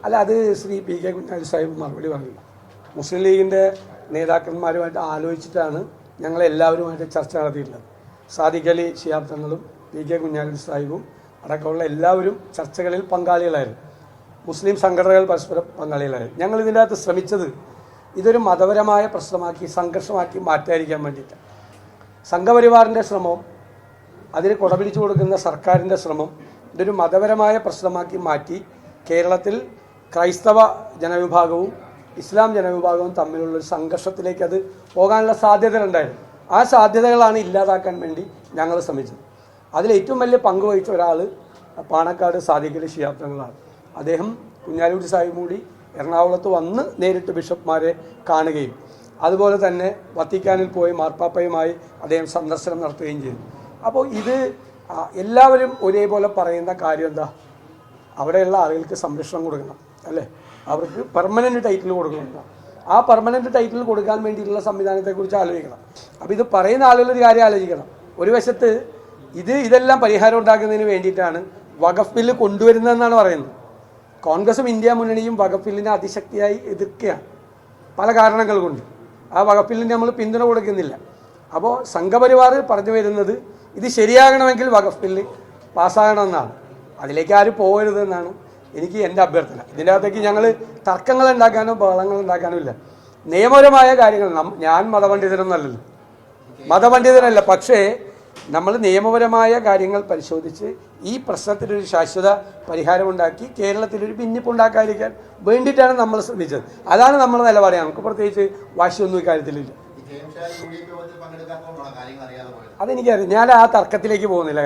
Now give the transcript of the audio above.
അല്ല, അത് Shri P K Kunjali Sahib മറുപടി പറഞ്ഞു. മുസ്ലിം ലീഗിൻ്റെ നേതാക്കന്മാരുമായിട്ട് ആലോചിച്ചിട്ടാണ് ഞങ്ങളെല്ലാവരുമായിട്ട് ചർച്ച നടത്തിയിട്ടുള്ളത്. സാദിഖ് അലി ശിഹാബ് തങ്ങളും പി കെ കുഞ്ഞാലി സാഹിബും അടക്കമുള്ള എല്ലാവരും ചർച്ചകളിൽ പങ്കാളികളായിരുന്നു. മുസ്ലിം സംഘടനകൾ പരസ്പരം പങ്കാളികളായിരുന്നു. ഞങ്ങൾ ഇതിൻ്റെ അകത്ത് ശ്രമിച്ചത് ഇതൊരു മതപരമായ പ്രശ്നമാക്കി സംഘർഷമാക്കി മാറ്റാതിരിക്കാൻ വേണ്ടിയിട്ടാണ്. സംഘപരിവാറിൻ്റെ ശ്രമവും അതിന് കൊടപിടിച്ചു കൊടുക്കുന്ന സർക്കാരിൻ്റെ ശ്രമം ഇതൊരു മതപരമായ പ്രശ്നമാക്കി മാറ്റി കേരളത്തിൽ ക്രൈസ്തവ ജനവിഭാഗവും ഇസ്ലാം ജനവിഭാഗവും തമ്മിലുള്ള സംഘർഷത്തിലേക്ക് അത് പോകാനുള്ള സാധ്യതകളുണ്ടായിരുന്നു. ആ സാധ്യതകളാണ് ഇല്ലാതാക്കാൻ വേണ്ടി ഞങ്ങൾ ശ്രമിച്ചത്. അതിലേറ്റവും വലിയ പങ്ക് വഹിച്ച ഒരാൾ പാണക്കാട് സാദിഖ് അലി ശിഹാബ് തങ്ങളാണ്. അദ്ദേഹം കുഞ്ഞാലിക്കുട്ടി സാഹിബ് കൂടി എറണാകുളത്ത് വന്ന് നേരിട്ട് ബിഷപ്പ്മാരെ കാണുകയും അതുപോലെ തന്നെ വത്തിക്കാനിൽ പോയി മാർപ്പാപ്പയുമായി അദ്ദേഹം സന്ദർശനം നടത്തുകയും ചെയ്തു. അപ്പോൾ ഇത് എല്ലാവരും ഒരേപോലെ പറയുന്ന കാര്യം എന്താ, അവിടെയുള്ള ആളുകൾക്ക് സംരക്ഷണം കൊടുക്കണം, അല്ലേ? അവർക്ക് പെർമനൻറ്റ് ടൈറ്റിൽ കൊടുക്കണം. ആ പെർമനൻറ്റ് ടൈറ്റിൽ കൊടുക്കാൻ വേണ്ടിയിട്ടുള്ള സംവിധാനത്തെക്കുറിച്ച് ആലോചിക്കണം. അപ്പോൾ ഇത് പറയുന്ന ആളുകളൊരു കാര്യം ആലോചിക്കണം. ഒരു വശത്ത് ഇതെല്ലാം പരിഹാരം ഉണ്ടാക്കുന്നതിന് വേണ്ടിയിട്ടാണ് വഖഫ് ബില്ല് കൊണ്ടുവരുന്നതെന്നാണ് പറയുന്നത്. കോൺഗ്രസും ഇന്ത്യ മുന്നണിയും വഖഫ് ബില്ലിനെ അതിശക്തിയായി എതിർക്കുകയാണ് പല കാരണങ്ങൾ കൊണ്ട്. ആ വഖഫ് ബില്ലിന് നമ്മൾ പിന്തുണ കൊടുക്കുന്നില്ല. അപ്പോൾ സംഘപരിവാർ പറഞ്ഞു വരുന്നത് ഇത് ശരിയാകണമെങ്കിൽ വഖഫ് ബില്ല് പാസ്സാകണമെന്നാണ്. അതിലേക്ക് ആരും പോകരുതെന്നാണ് എനിക്ക് എൻ്റെ അഭ്യർത്ഥന. ഇതിൻ്റെ അകത്തേക്ക് ഞങ്ങൾ തർക്കങ്ങൾ ഉണ്ടാക്കാനോ ബഹളങ്ങൾ ഉണ്ടാക്കാനോ ഇല്ല. നിയമപരമായ കാര്യങ്ങൾ ഞാൻ മതപണ്ഡിതനല്ല, പക്ഷേ നമ്മൾ നിയമപരമായ കാര്യങ്ങൾ പരിശോധിച്ച് ഈ പ്രശ്നത്തിനൊരു ശാശ്വത പരിഹാരമുണ്ടാക്കി കേരളത്തിലൊരു ഭിന്നിപ്പുണ്ടാക്കാതിരിക്കാൻ വേണ്ടിയിട്ടാണ് നമ്മൾ ശ്രമിച്ചത്. അതാണ് നമ്മൾ നിലപാട്. നമുക്ക് പ്രത്യേകിച്ച് വാശിയൊന്നും ഇക്കാര്യത്തിലില്ല. അതെനിക്കറിയാം. ഞാൻ ആ തർക്കത്തിലേക്ക് പോകുന്നില്ല.